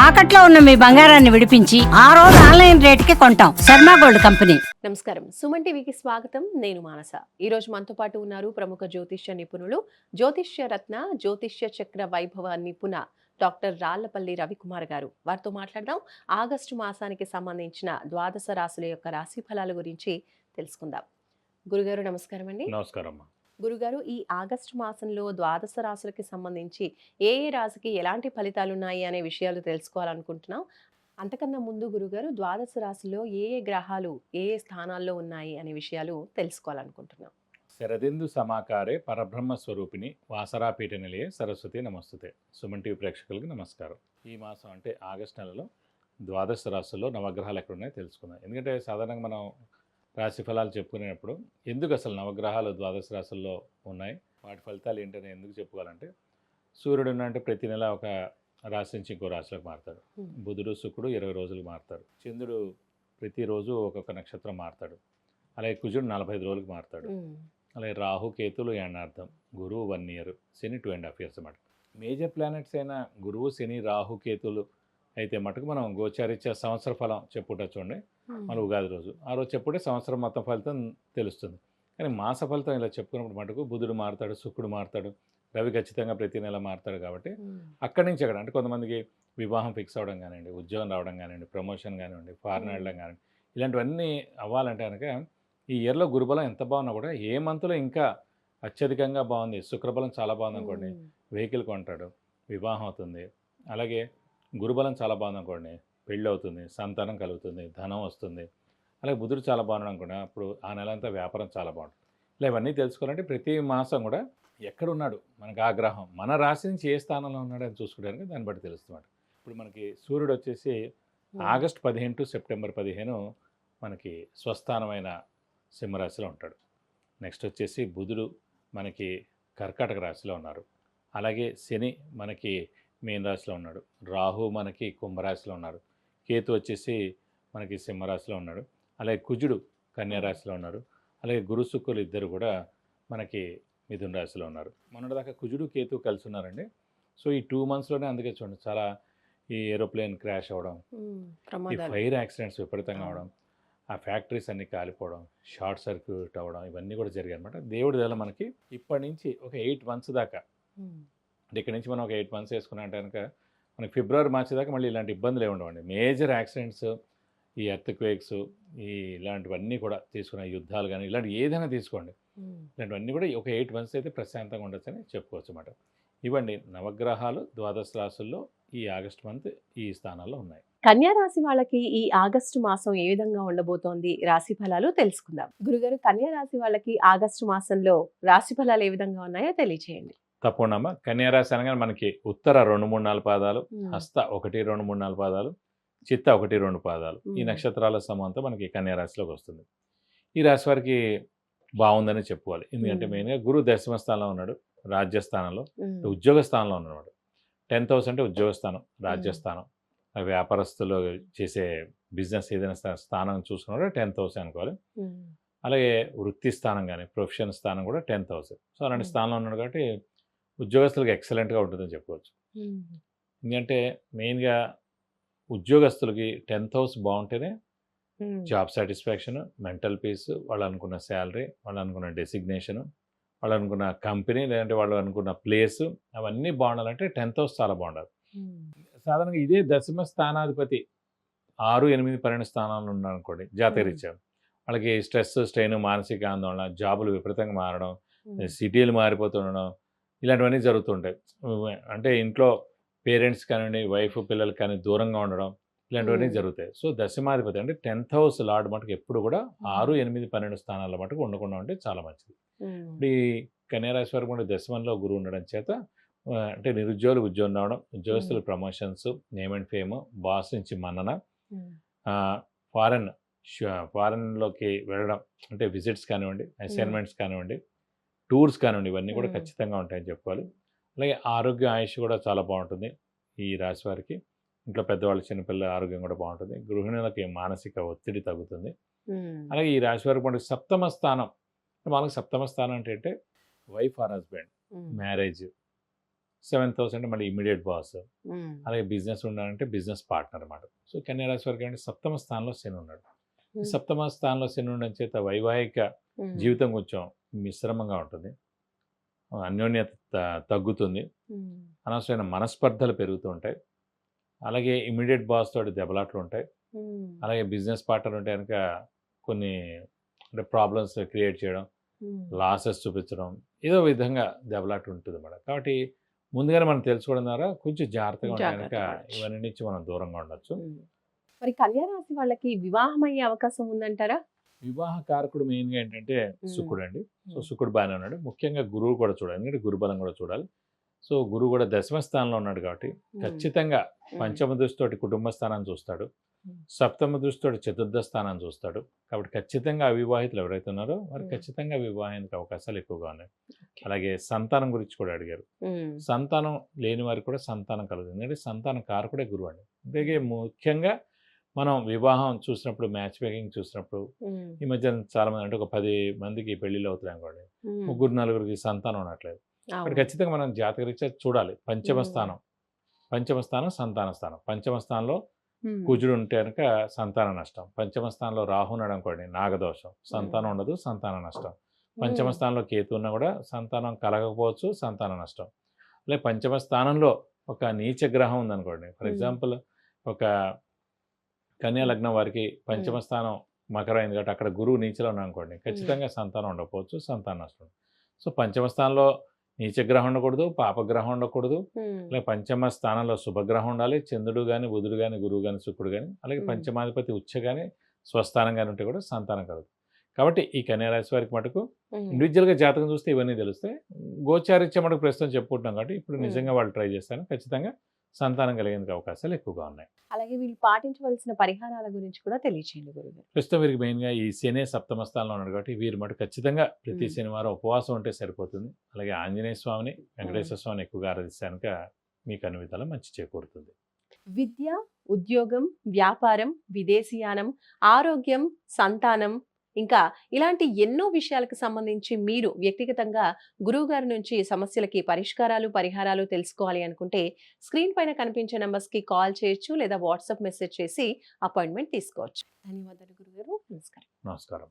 తాకట్లో ఉన్న మీ బంగారాన్ని విడిపించి ఆ రోజు ఆన్లైన్ రేటుకి కొంటాం. Sharma gold company. నమస్కారం, సుమన్ టీవీకి స్వాగతం. నేను మానస. ఈ రోజు మనతో పాటు ఉన్నారు ప్రముఖ జ్యోతిష్య నిపుణులు, జ్యోతిష్య రత్న, జ్యోతిష్య చక్ర వైభవ నిపుణ డాక్టర్ రాళ్లపల్లి రవికుమార్ గారు. వారితో మాట్లాడదాం. ఆగస్టు మాసానికి సంబంధించిన ద్వాదశ రాశుల యొక్క రాశి ఫలాల గురించి తెలుసుకుందాం. గురుగారు నమస్కారం అండి. నమస్కారం. గురుగారు, ఈ ఆగస్టు మాసంలో ద్వాదశ రాశులకి సంబంధించి ఏ ఏ రాశికి ఎలాంటి ఫలితాలు ఉన్నాయి అనే విషయాలు తెలుసుకోవాలనుకుంటున్నాం. అంతకన్నా ముందు గురుగారు, ద్వాదశ రాశిలో ఏ ఏ గ్రహాలు ఏ ఏ స్థానాల్లో ఉన్నాయి అనే విషయాలు తెలుసుకోవాలనుకుంటున్నాం. శరదిందు సమాకారే పరబ్రహ్మ స్వరూపిణి వాసరాపీఠ నిలయే సరస్వతి నమస్తుతే. సుమన్ టీవీ ప్రేక్షకులకు నమస్కారం. ఈ మాసం అంటే ఆగస్టు నెలలో ద్వాదశ రాశుల్లో నవగ్రహాలు ఎక్కడ ఉన్నాయో తెలుసుకుందాం. ఎందుకంటే సాధారణంగా మనం రాశి ఫలాలు చెప్పుకునేటప్పుడు ఎందుకు అసలు నవగ్రహాలు ద్వాదశ రాశుల్లో ఉన్నాయి, వాటి ఫలితాలు ఏంటని ఎందుకు చెప్పుకోవాలంటే, సూర్యుడు అంటే ప్రతి నెల ఒక రాశి నుంచి ఇంకో రాశిలోకి మారుతాడు. బుధుడు శుక్రుడు 20 రోజులు మారుతాడు. చంద్రుడు ప్రతిరోజు ఒక్కొక్క నక్షత్రం మారుతాడు. అలాగే కుజుడు 45 రోజులకు మారుతాడు. అలాగే రాహు కేతులు ఎండార్థం, గురువు 1 ఇయర్, శని 2.5 years అన్నమాట. మేజర్ ప్లానెట్స్ అయిన గురువు, శని, రాహు, కేతులు అయితే మటుకు మనం గోచారిత్య సంవత్సర ఫలం చెప్పుట చూడండి, మన ఉగాది రోజు ఆ రోజు చెప్పుడే సంవత్సరం మొత్తం ఫలితం తెలుస్తుంది. కానీ మాస ఫలితం ఇలా చెప్పుకున్నప్పుడు మటుకు బుధుడు మారుతాడు, శుక్రుడు మారుతాడు, రవి ఖచ్చితంగా ప్రతి నెల మారుతాడు. కాబట్టి అక్కడి నుంచి అక్కడ అంటే కొంతమందికి వివాహం ఫిక్స్ అవ్వడం కానివ్వండి, ఉద్యోగం రావడం కానివ్వండి, ప్రమోషన్ కానివ్వండి, ఫారెన్ వెళ్ళడం కానివ్వండి, ఇలాంటివన్నీ అవ్వాలంటే కనుక ఈ ఇయర్లో గురుబలం ఎంత బాగున్నా కూడా ఏ మంత్లో ఇంకా అత్యధికంగా బాగుంది, శుక్రబలం చాలా బాగుంది అనుకోండి, వెహికల్ కొంటాడు, వివాహం అవుతుంది. అలాగే గురుబలం చాలా బాగుంది అనుకోండి, పెళ్ళి అవుతుంది, సంతానం కలుగుతుంది, ధనం వస్తుంది. అలాగే బుధుడు చాలా బాగున్నాడు అనుకోండి, అప్పుడు ఆ నెల అంతా వ్యాపారం చాలా బాగుంటుంది. ఇలా ఇవన్నీ తెలుసుకోవాలంటే ప్రతి మాసం కూడా ఎక్కడున్నాడు మనకు ఆ గ్రహం, మన రాశి నుంచి ఏ స్థానంలో ఉన్నాడు అని చూసుకోవడానికి దాన్ని బట్టి తెలుస్తుంది. ఇప్పుడు మనకి సూర్యుడు వచ్చేసి ఆగస్టు 15 to సెప్టెంబర్ 15 మనకి స్వస్థానమైన సింహరాశిలో ఉంటాడు. నెక్స్ట్ వచ్చేసి బుధుడు మనకి కర్కాటక రాశిలో ఉన్నారు. అలాగే శని మనకి మీన రాశిలో ఉన్నాడు. రాహు మనకి కుంభరాశిలో ఉన్నారు. కేతు వచ్చేసి మనకి సింహరాశిలో ఉన్నాడు. అలాగే కుజుడు కన్యా రాశిలో ఉన్నారు. అలాగే గురు శుక్రులు ఇద్దరు కూడా మనకి మిథున రాశిలో ఉన్నారు. మొన్నటిదాకా కుజుడు కేతు కలిసి ఉన్నారండి. సో ఈ 2 monthsలోనే అందుకే చూడండి చాలా ఈ ఏరోప్లేన్ క్రాష్ అవ్వడం, ఈ ఫైర్ యాక్సిడెంట్స్ విపరీతంగా అవడం, ఆ ఫ్యాక్టరీస్ అన్నీ కాలిపోవడం, షార్ట్ సర్క్యూట్ అవ్వడం, ఇవన్నీ కూడా జరిగాయి అనమాట. దేవుడి దయ మనకి ఇప్పటి నుంచి ఒక 8 months దాకా, అంటే ఇక్కడ నుంచి మనం ఒక 8 months వేసుకున్నట్టు కనుక మనకి ఫిబ్రవరి, మార్చి దాకా మళ్ళీ ఇలాంటి ఇబ్బందులు ఏమి ఉండవండి. మేజర్ యాక్సిడెంట్స్, ఈ ఎర్త్క్వేక్స్, ఈ ఇలాంటివన్నీ కూడా తీసుకున్న యుద్ధాలు కానీ ఇలాంటి ఏదైనా తీసుకోండి, ఇలాంటివన్నీ కూడా ఒక 8 months అయితే ప్రశాంతంగా ఉండొచ్చని చెప్పుకోవచ్చు అన్నమాట. ఇవ్వండి నవగ్రహాలు ద్వాదశ రాశుల్లో ఈ ఆగస్టు మంత్ ఈ స్థానాల్లో ఉన్నాయి. కన్యా రాశి వాళ్ళకి ఈ ఆగస్టు మాసం ఏ విధంగా ఉండబోతోంది, రాశి ఫలాలు తెలుసుకుందాం. గురుగారు, కన్యా రాశి వాళ్ళకి ఆగస్టు మాసంలో రాశి ఫలాలు ఏ విధంగా ఉన్నాయో తెలియచేయండి. తప్పకుండా. కన్యా రాశి అనగానే మనకి ఉత్తర 2, 3, 4 పాదాలు, హస్త 1, 2, 3, 4 పాదాలు, చిత్త 1, 2 పాదాలు, ఈ నక్షత్రాల సమూహంతో మనకి కన్యా రాశిలోకి వస్తుంది. ఈ రాశి వారికి బాగుందని చెప్పుకోవాలి. ఎందుకంటే మెయిన్గా గురు దశమ స్థానంలో ఉన్నాడు, రాజ్యస్థానంలో, ఉద్యోగ స్థానంలో ఉన్నాడు. 10th house అంటే ఉద్యోగస్థానం, రాజ్యస్థానం, వ్యాపారస్తులు చేసే బిజినెస్ ఏదైనా స్థానం చూసుకున్నాడు 10th house అనుకోవాలి. అలాగే వృత్తి స్థానం కానీ ప్రొఫెషన్ స్థానం కూడా 10th house. సో అలాంటి స్థానంలో ఉన్నాడు కాబట్టి ఉద్యోగస్తులకు ఎక్సలెంట్గా ఉంటుందని చెప్పుకోవచ్చు. ఎందుకంటే మెయిన్గా ఉద్యోగస్తులకి 10th house బాగుంటేనే జాబ్ సాటిస్ఫాక్షన్, మెంటల్ పీస్, వాళ్ళు అనుకున్న శాలరీ, వాళ్ళు అనుకున్న డెసిగ్నేషను, వాళ్ళు అనుకున్న కంపెనీ, లేదంటే వాళ్ళు అనుకున్న ప్లేసు, అవన్నీ బాగుండాలంటే 10th house చాలా బాగుండాలి. సాధారణంగా ఇదే దశమ స్థానాధిపతి 6, 8, 12 స్థానాల్లో ఉన్నారనుకోండి, జాతకరీత్యా వాళ్ళకి స్ట్రెస్, స్ట్రెయిన్, మానసిక ఆందోళన, జాబులు విపరీతంగా మారడం, సిటీలు మారిపోతుండడం, ఇలాంటివన్నీ జరుగుతుంటాయి. అంటే ఇంట్లో పేరెంట్స్ కానివ్వండి, వైఫ్ పిల్లలు కానీ దూరంగా ఉండడం, ఇలాంటివన్నీ జరుగుతాయి. సో దశమాధిపతి అంటే 10th house లార్డ్ మటుకు ఎప్పుడు కూడా 6, 8, 12 స్థానాల మటుకు ఉండకుండా ఉంటే చాలా మంచిది. ఇప్పుడు ఈ కన్యా రాశి వారికి కూడా దశమంలో గురువు ఉండడం చేత అంటే నిరుద్యోగులకు ఉద్యోగం రావడం, ఉద్యోగస్తులకు promotions, name and fame, boss నుంచి మన్నన, ఫారెన్లోకి వెళ్ళడం అంటే విజిట్స్ కానివ్వండి, అసైన్మెంట్స్ కానివ్వండి, టూర్స్ కానివ్వండి, ఇవన్నీ కూడా ఖచ్చితంగా ఉంటాయని చెప్పుకోవాలి. అలాగే ఆరోగ్య ఆయుష్ కూడా చాలా బాగుంటుంది ఈ రాశి వారికి. ఇంట్లో పెద్దవాళ్ళు, చిన్నపిల్లల ఆరోగ్యం కూడా బాగుంటుంది. గృహిణులకి మానసిక ఒత్తిడి తగ్గుతుంది. అలాగే ఈ రాశి వారికి మనకి సప్తమ స్థానం, మనకు సప్తమ స్థానం అంటే wife or husband, marriage, seventh house అంటే మళ్ళీ ఇమీడియట్ బాస్, అలాగే బిజినెస్ ఉండాలంటే బిజినెస్ పార్ట్నర్ అన్నమాట. సో కన్యా రాశి వారికి అంటే సప్తమ స్థానంలో శని ఉన్నాడు. ఈ సప్తమ స్థానంలో శని ఉండడం చేత వైవాహిక జీవితం కొంచెం మిశ్రమంగా ఉంటుంది, అన్యోన్యత తగ్గుతుంది, అనవసరమైన మనస్పర్ధలు పెరుగుతూ ఉంటాయి, అలాగే ఇమీడియట్ బాస్ తోటి దెబ్బలాట్లు ఉంటాయి, అలాగే బిజినెస్ పార్ట్నర్ ఉంటే కనుక కొన్ని అంటే ప్రాబ్లమ్స్ క్రియేట్ చేయడం, లాసెస్ చూపించడం, ఏదో విధంగా దెబ్బలాట ఉంటుంది అన్నమాట. కాబట్టి ముందుగానే మనం తెలుసుకోవడం ద్వారా కొంచెం జాగ్రత్తగా ఉంటే కనుక ఇవన్నీ నుంచి మనం దూరంగా ఉండొచ్చు. మరి కన్యా రాశి వాళ్ళకి వివాహం అయ్యే అవకాశం ఉందంటారా? వివాహ కారకుడు మెయిన్గా ఏంటంటే శుక్రుడు అండి. సో శుక్రుడు బాగానే ఉన్నాడు. ముఖ్యంగా గురువు కూడా చూడాలి, ఎందుకంటే గురుబలం కూడా చూడాలి. సో గురువు కూడా దశమ స్థానంలో ఉన్నాడు కాబట్టి ఖచ్చితంగా పంచమ దృష్టితోటి కుటుంబ స్థానాన్ని చూస్తాడు, సప్తమ దృష్టితోటి చతుర్థ స్థానాన్ని చూస్తాడు. కాబట్టి ఖచ్చితంగా అవివాహితులు ఎవరైతే ఉన్నారో వారికి ఖచ్చితంగా వివాహానికి అవకాశాలు ఎక్కువగా ఉన్నాయి. అలాగే సంతానం గురించి కూడా అడిగారు. సంతానం లేని వారికి కూడా సంతానం కలుగుతుంది, ఎందుకంటే సంతానం కారకుడే గురువు అండి. అలాగే ముఖ్యంగా మనం వివాహం చూసినప్పుడు, మ్యాచ్ మేకింగ్ చూసినప్పుడు ఈ మధ్య చాలా మంది అంటే ఒక 10 మందికి పెళ్లిళ్ళు అవుతున్నాయి అనుకోండి, 3-4కి సంతానం ఉండట్లేదు. అక్కడ ఖచ్చితంగా మనం జాతకరీత్యా చూడాలి. పంచమ స్థానం సంతాన స్థానం. పంచమ స్థానంలో కుజుడు ఉంటే కనుక సంతాన నష్టం, పంచమ స్థానంలో రాహు ఉన్నాడు అనుకోండి నాగదోషం, సంతానం ఉండదు, సంతాన నష్టం. పంచమ స్థానంలో కేతు ఉన్నా కూడా సంతానం కలగకపోవచ్చు, సంతాన నష్టం. అలాగే పంచమ స్థానంలో ఒక నీచ గ్రహం ఉందనుకోండి, ఫర్ ఎగ్జాంపుల్ ఒక కన్యా లగ్నం వారికి పంచమ స్థానం మకరం అయింది కాబట్టి అక్కడ గురువు నీచలో ఉన్నాడు అనుకోండి, ఖచ్చితంగా సంతానం ఉండకపోవచ్చు, సంతాన నష్టం. సో పంచమ స్థానంలో నీచగ్రహం ఉండకూడదు, పాపగ్రహం ఉండకూడదు, అలాగే పంచమ స్థానంలో శుభగ్రహం ఉండాలి, చంద్రుడు కానీ, బుధుడు కానీ, గురువు కానీ, శుక్రుడు కానీ, అలాగే పంచమాధిపతి ఉచ్చ కానీ, స్వస్థానం కానీ ఉంటే కూడా సంతానం కలదు. కాబట్టి ఈ కన్యా రాశి వారికి మటుకు ఇండివిజువల్గా జాతకం చూస్తే ఇవన్నీ తెలుస్తాయి. గోచారిత్యం మటుకు ప్రస్తుతం చెప్పుకుంటున్నాం కాబట్టి ఇప్పుడు నిజంగా వాళ్ళు ట్రై చేస్తాను, ఖచ్చితంగా సంతానం కలిగేందుకు అవకాశాలు ఎక్కువగా ఉన్నాయి. అలాగే వీళ్ళు పాటించవలసిన పరిహారాల గురించి కూడా తెలియచేయండి గురుగారు. ప్రస్తుతం వీరికి మెయిన్గా ఈ శని సప్తమ స్థానంలో ఉన్నాడు కాబట్టి వీరు మటు ఖచ్చితంగా ప్రతి శనివారం ఉపవాసం ఉంటే సరిపోతుంది. అలాగే ఆంజనేయ స్వామిని, వెంకటేశ్వర స్వామిని ఎక్కువగా ఆరాధిస్తానుక మీకు అన్ని విధాలా మంచి చేకూరుతుంది. విద్య, ఉద్యోగం, వ్యాపారం, విదేశీయానం, ఆరోగ్యం, సంతానం, ఇంకా ఇలాంటి ఎన్నో విషయాలకు సంబంధించి మీరు వ్యక్తిగతంగా గురువు గారి నుంచి సమస్యలకి పరిహారాలు తెలుసుకోవాలి అనుకుంటే స్క్రీన్ పైన కనిపించే నంబర్స్ కి కాల్ చేయొచ్చు, లేదా వాట్సాప్ మెసేజ్ చేసి అపాయింట్మెంట్ తీసుకోవచ్చు. ధన్యవాదాలు గురుగారు. నమస్కారం. నమస్కారం.